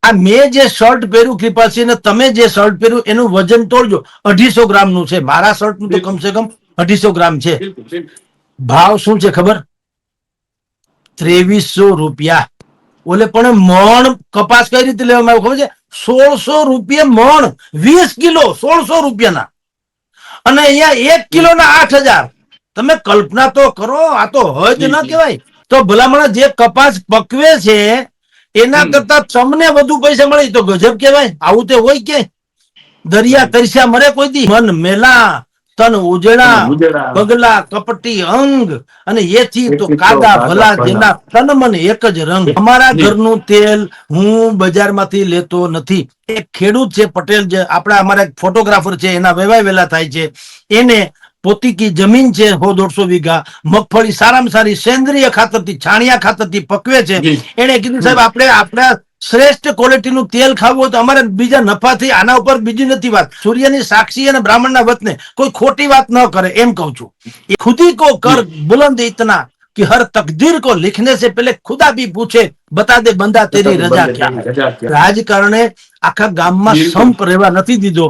આ મેં જે શર્ટ પહેર્યું કૃપાલસિંહ ને તમે જે શર્ટ પહેર્યું એનું વજન તોડજો, 250 ગ્રામનું છે. મારા શર્ટ નું તો કમસે કમ 250 ગ્રામ છે. ભાવ શું છે ખબર? 2300 રૂપિયા. ઓલે પણ મણ કપાસ કઈ રીતે લેવામાં આવ્યો ખબર છે? 1600 રૂપિયા મણ, 20 કિલો 1600 રૂપિયાના. અને અહીંયા 1 કિલો ના 8000. તમે કલ્પના તો કરો, આ તો હજ ના કહેવાય. તો ભલામણ જે કપાસ પકવે છે એના કરતા તમને વધુ પૈસા મળે તો ગજબ કહેવાય. આવું તે હોય કે? દરિયા તરસ્યા મરે કોઈ દી? મન મેલા તન ઉજળા, બગલા કપટી અંગ, અને એથી તો કાગા ભલા જેના તન મન એક જ રંગ. અમારા ઘરનું તેલ હું બજારમાંથી લેતો નથી. એક ખેડૂત છે પટેલ, જે આપણા અમારા એક ફોટોગ્રાફર છે, એના વેવાય વેલા થાય છે. એને પોતીકી જમીન છે 100-150 વીઘા. મગફળી સારામાં સારી સેન્દ્રિય ખાતરથી, છાણિયા ખાતરથી પકવે છે. એને કીધું સાહેબ આપણે આપણા શ્રેષ્ઠ ક્વોલિટીનું તેલ ખાવું હોય તો અમારે બીજા નફાથી, આના ઉપર બીજી નથી વાત. સૂર્યની સાક્ષી અને બ્રાહ્મણના વતને કોઈ ખોટી વાત ન કરે એમ કહું છું. એ ખુદી કો કર બુલંદ ઇતના कि हर तकदीर को लिखने से पहले खुदा भी पूछे बता दे बंदा तेरी रजा क्या है. રાજકારણે આખા ગામમાં સંપ રહેવા નથી દીધો.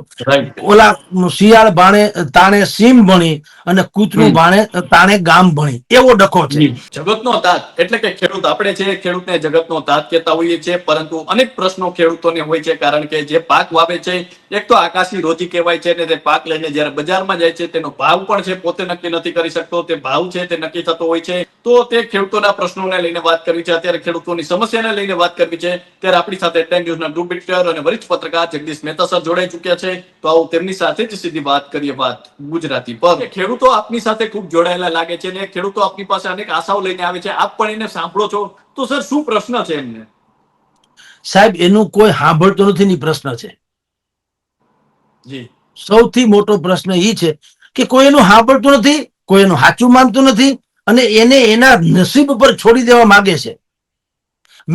ઓલા શિયાળ બાણે તાણે સીમ ભણી અને કૂતરું બાણે તાણે ગામ ભણી, એવો ડખો છે. જગતનો તાત એટલે કે ખેડૂત. આપણે છે ખેડૂતને જગતનો તાત કહેતા હોઈએ છીએ, પરંતુ અનેક પ્રશ્નો ખેડૂતોને હોય છે. કારણ કે જે પાક વાવે છે, એક તો આકાશી રોજી કહેવાય છે, અને તે પાક લઈને જયારે બજારમાં જાય છે તેનો ભાવ પણ છે પોતે નક્કી નથી કરી શકતો. તે ભાવ છે તે નક્કી થતો હોય છે. તો તે ખેડૂતોના પ્રશ્નોને લઈને વાત કરવી છે, અત્યારે ખેડૂતોની સમસ્યાને લઈને વાત કરવી છે. ત્યારે આપણી સાથે ટાઈમ ન્યૂઝના ગ્રુપ એડિટર અને વરિષ્ઠ પત્રકાર જગદીશ મહેતા સર જોડાઈ ચુક્યા છે. તો આવો તેમની સાથે જ સીધી વાત કરીએ, વાત ગુજરાતી પર. ખેડૂતો આપની સાથે ખૂબ જોડાયેલા લાગે છે, અને ખેડૂતો આપની પાસે અનેક આશાઓ લઈને આવે છે. આપ પણ એને સાંભળો છો, તો સર શું પ્રશ્ન છે એમને? સાહેબ એનું કોઈ સાંભળતો નથી ની પ્રશ્ન છે. જી, સૌથી મોટો પ્રશ્ન એ છે કે કોઈ એનું સાંભળતું નથી, કોઈ એનું સાચું માનતું નથી, અને એને એના નસીબ પર છોડી દેવા માંગે છે.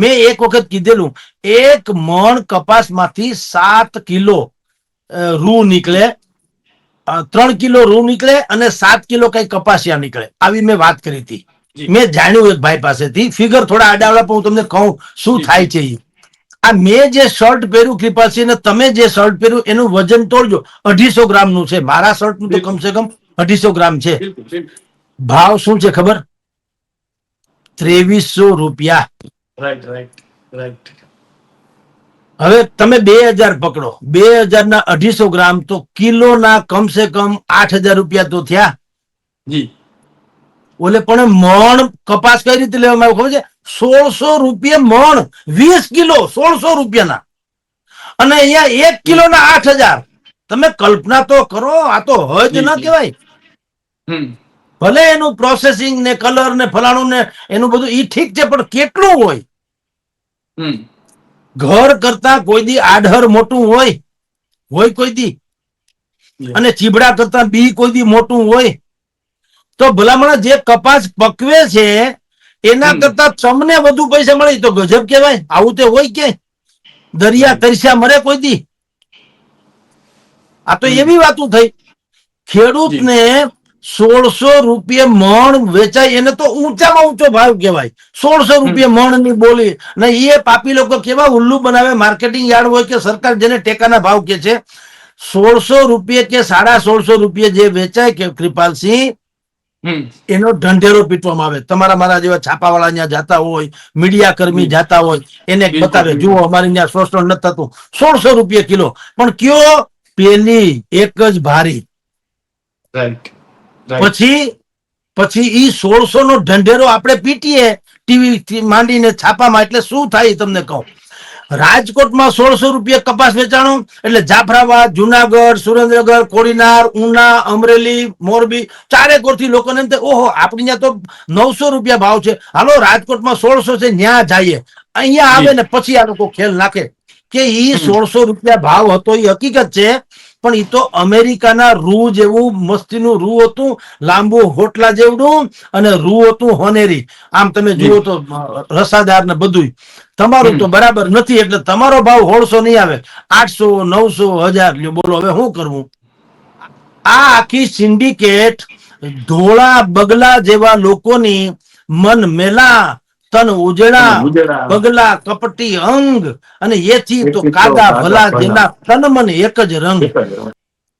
મેં એક વખત કીધેલું, 1 મણ કપાસમાંથી 7 કિલો રૂ નીકળે, 3 કિલો રૂ નીકળે અને 7 કિલો કઈ કપાસિયા નીકળે. આવી મેં વાત કરી હતી. મેં જાણ્યું એક ભાઈ પાસેથી. ફિગર થોડા આડાવડા પણ હું તમને કહું શું થાય છે. આ મેં જે શર્ટ પહેર્યું કૃપાલસિંહ ને તમે જે શર્ટ પહેર્યું એનું વજન તોડજો, 250 ગ્રામનું છે. મારા શર્ટ નું તો કમસે કમ 250 ગ્રામ છે. ભાવ શું છે ખબર? 2300 રૂપિયા. Right right right. હવે તમે 2000 પકડો, 2000 ના 250 ગ્રામ તો કિલોના કમસે કમ 8000 રૂપિયા તો થયા. જી, ઓલે પણ મણ કપાસ કઈ રીતે લેવામાં આવ્યો ખબર છે? 1600 રૂપિયા મણ, 20 કિલો 1600 રૂપિયાના. અને અહીંયા 1 કિલો ના 8000. તમે કલ્પના તો કરો, આ તો હજ ના કહેવાય. ભલે એનું પ્રોસેસિંગ ને કલર ને ફલાણું ને એનું બધું ઈ ઠીક છે, પણ કેટલું હોય? ઘર કરતા કોઈ દી આઢર મોટું હોય કોઈ દી? અને ચીબડા કરતા બી કોઈ દી મોટું હોય? તો ભલામણ જે કપાસ પકવે છે એના કરતા તમને વધુ પૈસા મળે તો ગજબ કહેવાય. આવું તે હોય કે? દરિયા તરસ્યા મરે કોઈ દી? આ તો એવી વાતો થઈ. ખેડૂતને 1600 રૂપિયા મણ વેચાય, એને તો ઊંચામાં ઊંચો ભાવ કહેવાય. 1600 રૂપિયા મણ ની બોલી. ને એ પાપી લોકો કેવા ઉલ્લુ બનાવે, માર્કેટિંગ યાર્ડ હોય કે સરકાર જેને ટેકાના ભાવ કે છે, 1600 રૂપિયા કે 1650 રૂપિયા જે વેચાય કે કૃપાલસિંહ, એનો ઢંઢેરો પીટવામાં આવે. તમારા મારા જેવા છાપાવાળા ત્યાં જાતા હોય, મીડિયા કર્મી જાતા હોય, એને બતાવે જુઓ અમારી ત્યાં શોષણ નથી થતું. 1600 રૂપિયા કિલો. પણ કયો? પેલી એક જ ભારી. પછી ઈ 1600 નો ઢંઢેરો આપણે પીટીએ ટીવી માંડીને છાપામાં, એટલે શું થાય તમને કહું. રાજકોટમાં 1600 રૂપિયા કપાસ વેચાણો એટલે જાફરાબાદ, જુનાગઢ, સુરેન્દ્રનગર, કોડીનાર, ઉના, અમરેલી, મોરબી, ચારેકોરથી લોકોને એમ થાય ઓહો આપણી ત્યાં તો 900 રૂપિયા ભાવ છે, હાલો રાજકોટમાં 1600 છે ન્યા જઈએ. અહીંયા આવે ને પછી આ લોકો ખેલ નાખે કે ઈ 1600 રૂપિયા ભાવ હતો. એ હકીકત છે, પણ એ તો અમેરિકાના રૂ જેવું મસ્તીનું રૂ હતું, લાંબુ હોટલા જેવડું, અને રૂ હતું હોનેરી. આમ તમે જુઓ તો રસાદાર ને બધું. તમારું તો બરાબર નથી, એટલે તમારો ભાવ 1600 નહીં આવે, 800, 900, 1000. બોલો હવે શું કરવું? આ આખી સિન્ડિકેટ ધોળા બગલા જેવા લોકોની મન મેલા તન ઉજળા ઉજળા પગલા કપટી અંગ અને એથી તો એથી તો કાગા કાગા ભલા ભલા. જેના તન મન એક જ રંગ. એક જ.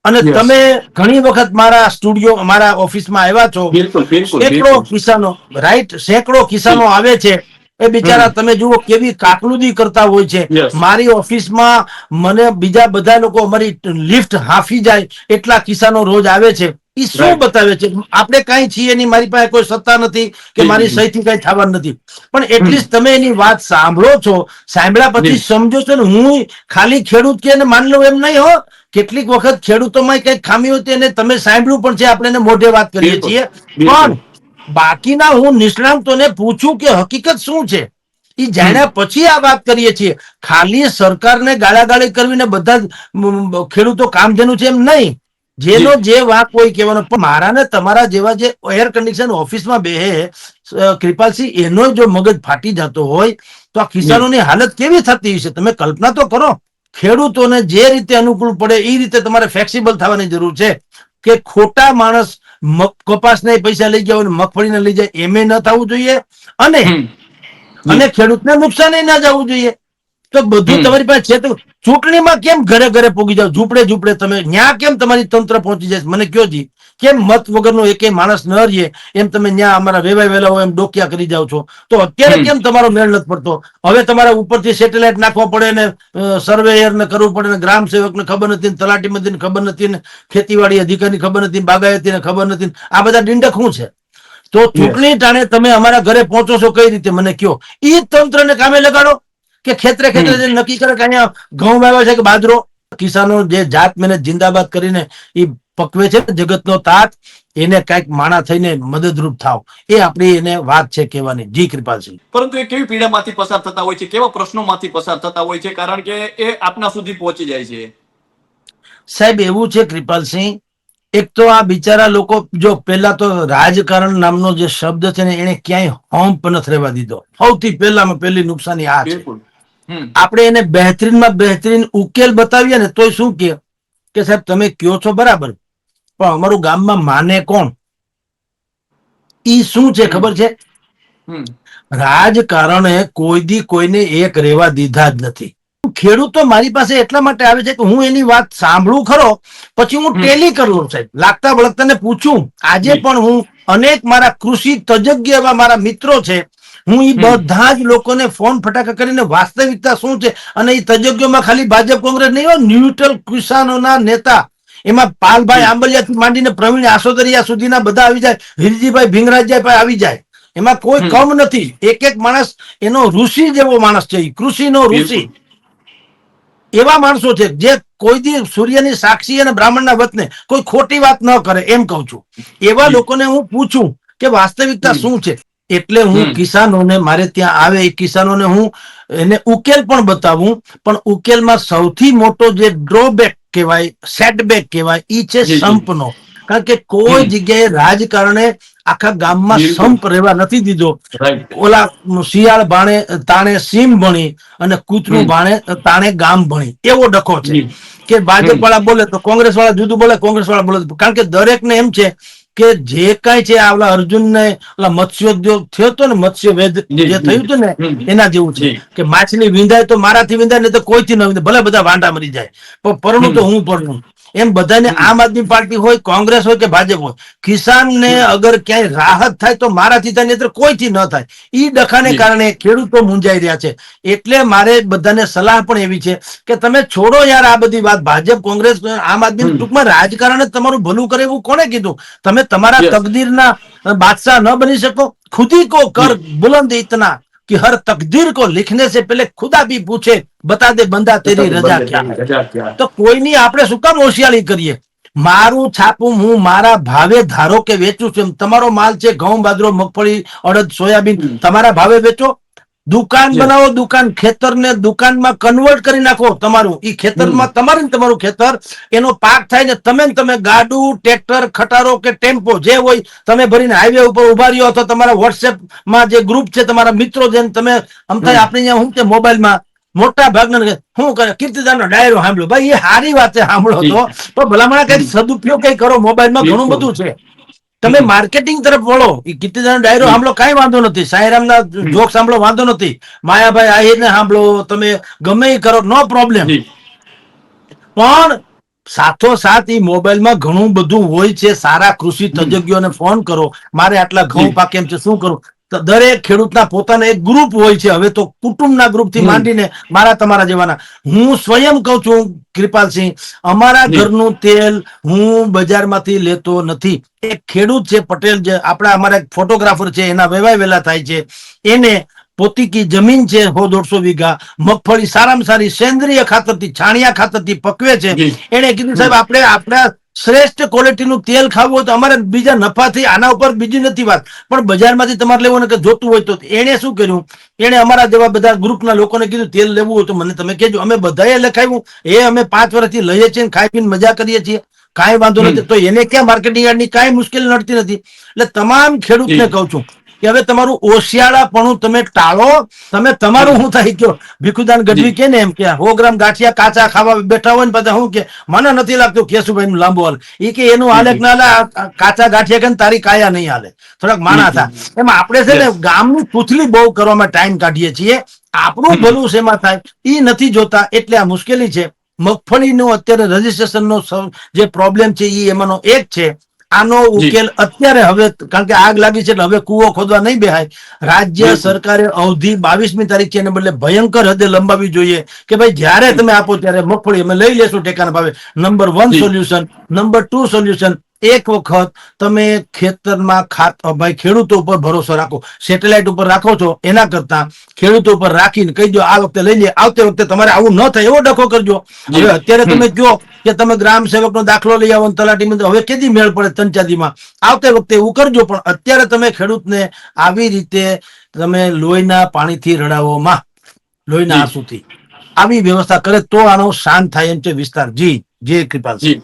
અને Yes. તમે ઘણી વખત મારા સ્ટુડિયો મારા ઓફિસમાં આવ્યા છો. બિલકુલ બિલકુલ સેંકડો બિલકુલ. કિસાનો રાઈટ સેંકડો કિસાનો આવે છે. એ બિચારા તમે જુઓ કેવી કાકલુદી કરતા હોય છે. Yes. મારી ઓફિસમાં મને બીજા બધા લોકો અમારી લિફ્ટ હાંફી જાય એટલા કિસાનો રોજ આવે છે. એ શું Right. બતાવે છે? આપણે કઈ છીએ નહીં, મારી પાસે કોઈ સત્તા નથી કે જી, મારી જી, જી. સહીથી કઈ થવાનું નથી, પણ એટલીસ્ટ તમે એની વાત સાંભળો છો. સાંભળ્યા પછી જી. સમજો છો ને. હું ખાલી ખેડૂત કે એને માન લઉં એમ નહીં હો. કેટલીક વખત ખેડૂતોમાં કઈ ખામી હોતી અને તમે સાંભળ્યું પણ છે, આપણે એને મોઢે વાત કરીએ બિલકુલ છીએ, બિલકુલ. પણ બાકીના હું નિષ્ણાંતોને પૂછું કે હકીકત શું છે, એ જાણ્યા પછી આ વાત કરીએ છીએ. ખાલી સરકારને ગાળાગાળી કરવીને બધા જ ખેડૂતો કામધેનુ છે એમ નહીં. જેનો જી. જે વાંક હોય કહેવાનો. પણ મારા ને તમારા જેવા જે એર કન્ડિશન ઓફિસમાં બેહે કૃપાલસિંહ, એનો જો મગજ ફાટી જતો હોય તો આ જી. કિસાનોની હાલત કેવી થતી હશે? તમે કલ્પના તો કરો. ખેડૂતોને જે રીતે અનુકૂળ પડે એ રીતે તમારે ફ્લેક્સિબલ થવાની જરૂર છે. કે ખોટા માણસ કપાસના પૈસા લઈ ગયા હોય ને મગફળીને લઈ જાય, એમ ન થવું જોઈએ. અને હમ. અને જી. ખેડૂતને નુકસાન ના જવું જોઈએ. તો બધું હમ. તમારી પાસે છે. તો ચૂંટણીમાં કેમ ઘરે ઘરે પૂગી જાવ, ઝૂંપડે ઝૂંપડે તમે ન્યા કેમ તમારી તંત્ર પહોંચી જાય? મને કયો જી, કેમ મત વગરનો એકે માણસ ન રહીએ એમ તમે ન્યા અમારા વેવાય વેલા હોય એમ ડોકિયા કરી જાવ છો? તો અત્યારે હમ. કેમ તમારો મેળ નથી પડતો? હવે તમારા ઉપરથી સેટેલાઇટ નાખવા પડે ને સર્વેયર ને કરવું પડે ને ગ્રામ સેવક ને ખબર નથી, તલાટી મંત્રી ખબર નથી, ને ખેતીવાડી અધિકારી ખબર નથી, બાગાયતી ને ખબર નથી. આ બધા ડીંડક શું છે? તો Yes. ચૂંટણી ટાણે તમે અમારા ઘરે પહોંચો છો કઈ રીતે મને કયો? ઈ તંત્રને કામે લગાડો કે ખેતરે ખેતરે હમ. જઈને નક્કી કરે કે અહીંયા ઘઉં વાવ્યા છે કે બાજરો. કિસાનો જે જાત મહેનત જિંદાબાદ કરીને એ પકવે છે જગતનો તાત, એને કઈક માણા થઈને મદદરૂપ થાવ, એ આપણી એને વાત છે કહેવાની. જી કૃપાલસિંહ. પરંતુ એ કેવી પીડામાંથી પસાર થતા હોય છે, કેવા પ્રશ્નોમાંથી પસાર થતા હોય છે, કારણ કે એ આપના સુધી પહોંચી જાય છે. સાહેબ એવું છે કૃપાલસિંહ, એક તો આ બિચારા લોકો, જો પેલા તો રાજકારણ નામનો જે શબ્દ છે ને એને ક્યાંય હોંપ નથી રહેવા દીધો. સૌથી પહેલામાં પહેલી નુકસાની આ છે. બિલકુલ. હમ. આપણે એને બહેતરીનમાં બહેતરીન ઉકેલ બતાવીએ ને તોય શું કે સાહેબ તમે કયો છો બરાબર, પણ અમારું ગામમાં માને કોણ? ઈ શું છે હમ. ખબર છે? હમ. રાજકારણે કોઈ દી કોઈને એક રહેવા દીધા જ નથી. ખેડૂતો મારી પાસે એટલા માટે આવે છે કે હું એની વાત સાંભળું ખરો, પછી હું હમ. ટેલી કરું સાહેબ, લાગતા વળગતાને પૂછું. આજે જી. પણ હું અનેક મારા કૃષિ તજજ્ઞ એવા મારા મિત્રો છે, હું એ હમ. બધા જ લોકોને ફોન ફટાકા કરીને વાસ્તવિકતા શું છે, અને એ તજજ્ઞોમાં ખાલી ભાજપ કોંગ્રેસ નહીં હોય, ન્યુટ્રલ કિસાનોના નેતા, એમાં પાલભાઈ જી. આંબલિયાથી માંડીને પ્રવીણ આસોદરિયા સુધીના બધા આવી જાય, હિરજીભાઈ ભીંગરાજભાઈ આવી જાય. એમાં કોઈ હમ. કમ નથી. એક એક માણસ એનો ઋષિ જેવો માણસ છે, કૃષિનો ઋષિ. બિલકુલ. એવા માણસો છે જે કોઈ દી સૂર્યની સાક્ષી અને બ્રાહ્મણના વતને કોઈ ખોટી વાત ન કરે, એમ કહું છું. એવા જી. લોકોને હું પૂછું કે વાસ્તવિકતા હમ. શું છે. એટલે હું હમ. કિસાનોને, મારે ત્યાં આવે એ કિસાનોને હું એને ઉકેલ પણ બતાવું, પણ ઉકેલમાં સૌથી મોટો જે ડ્રોબેક કહેવાય, સેટબેક કહેવાય, ઈ છે જી. જી. સંપનો. કારણ કે કોઈ હમ. જગ્યાએ રાજકારણે આખા ગામમાં બિલકુલ. સંપ રહેવા નથી દીધો. રાઈટ. ઓલા શિયાળ ભાણે તાણે સીમ ભણી અને કૂતરું હમ. ભાણે તાણે ગામ ભણી, એવો ડખો છે. જી. કે ભાજપ હમ. વાળા બોલે તો કોંગ્રેસ વાળા જુદું બોલે, કોંગ્રેસ વાળા બોલે. કારણ કે દરેકને એમ છે કે જે કઈ છે, આ અર્જુન ને ઓલા મત્સ્યોદ્યોગ થયો હતો ને, મત્સ્ય વેદ જી. જે જી. થયું હતું ને, હમ. એના જેવું છે જી. કે માછલી વિંધાય તો મારાથી વિંધાય, ને તો કોઈથી ન વિંધાય, ભલે બધા વાંઢા મરી જાય, પણ પરણું હમ. તો હું પરણું. એમ બધાને, હમ. આમ આદમી પાર્ટી હોય, કોંગ્રેસ હોય કે ભાજપ હોય, કિસાનને હમ. અગર ક્યાંય રાહત થાય તો મારાથી થાય, નહીં કોઈથી ન થાય. ઈ ડખાને જી. કારણે ખેડૂતો મુંજાઈ રહ્યા છે. એટલે મારે બધાને સલાહ પણ એવી છે કે તમે છોડો યાર આ બધી વાત. ભાજપ કોંગ્રેસ આમ આદમી, હમ. ટૂંકમાં રાજકારણ જ તમારું ભલું કરે એવું કોને કીધું? તમે તમારા યસ. તકદીરના बादशाह न बनी सको? खुद ही को कर જી. बुलंद इतना कि हर तकदीर को लिखने से पहले खुदा भी पूछे, बता दे बंदा तेरी रजा બંને क्या તેની है. રજા ક્યાં? તો કોઈની આપણે શું કામ હોશિયારી કરીએ? મારું છાપું હું મારા ભાવે ધારો કે વેચું છું. તમારો માલ છે ઘઉં, બાજરો, મગફળી, અડદ, સોયાબીન, હમ. તમારા ભાવે વેચો. દુકાન યસ. બનાવો, દુકાન, ખેતરને દુકાનમાં કન્વર્ટ કરી નાખો. તમારું ઈ હમ. ખેતરમાં તમારું ને તમારું ખેતર, એનો પાક થાય ને તમે ને તમે ગાડું, ટ્રેક્ટર, ખટારો કે ટેમ્પો જે હોય તમે ભરીને હાઈવે ઉપર ઉભા રહ્યો, અથવા તમારા વોટ્સએપ માં જે ગ્રુપ છે તમારા મિત્રો, જેમ તમે આમ થાય હમ. આપણે અહીંયા હું કે મોબાઈલમાં મોટા ભાગના શું કરે, કીર્તિદાનનો ડાયરો સાંભળ્યો. ભાઈ એ સારી વાત છે, સાંભળો જી. તો ભલામણ કઈક હમ. સદુપયોગ કઈ કરો. મોબાઈલમાં ઘણું બિલકુલ. બધું છે. તમે માર્કેટિંગ તરફ વળો. એ કીર્તિદાન ડાયરો સાંભળો, કાંઈ વાંધો નથી. સાંઈરામના જોક સાંભળો, વાંધો નથી. માયાભાઈ આહિરને સાંભળો, તમે ગમે એ કરો, નો પ્રોબ્લેમ. જી પણ સાથોસાથ એ મોબાઈલમાં ઘણું બધું હોય છે. સારા કૃષિ તજજ્ઞોને ફોન કરો, મારે આટલા ઘઉં જી. પાકે એમ છે, શું કરું? તો દરેક ખેડૂતના પોતાના એક ગ્રુપ હોય છે. હવે તો કુટુંબના ગ્રુપથી માંડીને મારા તમારા જેવાના. હું સ્વયં કહું છું કૃપાલસિંહ, અમારા જી. ઘરનું તેલ હું બજારમાંથી લેતો નથી. એક ખેડૂત છે પટેલ, જે આપણા અમારા એક ફોટોગ્રાફર છે, એના વેવાય વેલા થાય છે. એને પોતીકી જમીન છે 100-150 વીઘા, મગફળી સારામાં સારી સેન્દ્રિય ખાતરથી, છાણિયા ખાતરથી પકવે છે. જી. એને કીધું સાહેબ આપણે આપણા શ્રેષ્ઠ ક્વોલિટીનું તેલ ખાવું હોય તો અમારે બીજા નફાથી, આના ઉપર બીજી નથી વાત, પણ બજારમાંથી તમારે લેવું ને કે જોતું હોય તો. એને શું કર્યું, એને અમારા જેવા બધા ગ્રુપના લોકોને કીધું તેલ લેવું હોય તો મને તમે કહેજો. અમે બધાએ લખાવ્યું, એ અમે 5 વર્ષથી લઈએ છીએ, ખાઈ પીને મજા કરીએ છીએ, કાંઈ વાંધો નથી. તો એને ક્યાં માર્કેટિંગ યાર્ડની કાંઈ મુશ્કેલી નડતી નથી. એટલે તમામ ખેડૂતને કહું છું કે હવે તમારું ઓશિયાળાપણું તમે ટાળો. તમે તમારું શું થાય કયો, ભીખુદાન ગઢવી કે ને એમ કે 100 ગ્રામ ગાંઠિયા કાચા ખાવા બેઠા હોય ને બધા શું કે મને નથી લાગતું કેશુભાઈ નું લાંબુ હાલ. એ કે એનું હાલે ના હાલે, કાચા ગાંઠિયા કે તારી કાયા નહીં હાલે, થોડાક માણા થા. એમાં આપણે છે ને ગામની પૂછલી બહુ કરવામાં ટાઈમ કાઢીએ છીએ. આપણું ભલું શેમાં થાય એ નથી જોતા, એટલે આ મુશ્કેલી છે. મગફળીનું અત્યારે રજીસ્ટ્રેશનનો જે પ્રોબ્લેમ છે એ એમાંનો એક છે. આનો ઉકેલ અત્યારે હવે, કારણ કે આગ લાગી છે એટલે હવે કૂવો ખોદવા નહીં બેહાય. રાજ્ય સરકારે અવધિ 22મી તારીખ છે, એને બદલે ભયંકર હદે લંબાવી જોઈએ કે ભાઈ જ્યારે તમે આપો ત્યારે મગફળી અમે લઈ લેશું ટેકાના ભાવે. Number 1 solution. નંબર 2 સોલ્યુશન, એક વખત તમે ખેતરમાં ભાઈ ખેડૂતો ઉપર ભરોસો રાખો. સેટેલાઇટ ઉપર રાખો છો એના કરતા ખેડૂતો ઉપર રાખીને કહી દો આ વખતે લઈ લે, આવતી વખતે તમારે આવું ન થાય એવો ડખો કરજો. હવે અત્યારે તમે કહો કે તમે ગ્રામ સેવકનો દાખલો લઈ આવો, તલાટી, હવે કેદી મેળ પડે પંચાયતીમાં, આવતે વખતે એવું કરજો. પણ અત્યારે તમે ખેડૂતને આવી રીતે તમે લોહીના પાણીથી રડાવોમાં, લોહીના આંસુથી આવી વ્યવસ્થા કરે તો આનો શાંત થાય એમ છે વિસ્તાર. જી જય કૃપાલ. જી.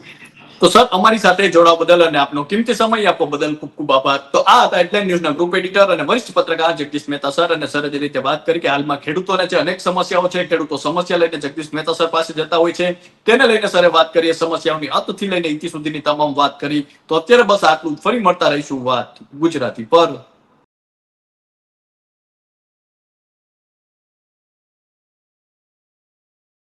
તો સર, અમારી સાથે જોડાવા બદલ અને આપનો કિંમતી સમય આપવા બદલ ખૂબ ખૂબ આભાર. તો આ હતા હેડલાઇન ન્યૂઝના ગ્રુપ એડિટર અને વરિષ્ઠ પત્રકાર જગદીશ મહેતા સર. અને સર જે રીતે વાત કરી કે હાલમાં ખેડૂતોને જે અનેક સમસ્યાઓ છે, ખેડૂતો સમસ્યા લઈને જગદીશ મહેતા સર પાસે જતા હોય છે, તેને લઈને સરે વાત કરીએ. સમસ્યાઓની અંતથી લઈને ઇતિ સુધીની તમામ વાત કરી. તો અત્યારે બસ આટલું. ફરી મળતા રહીશું વાત ગુજરાતી પર.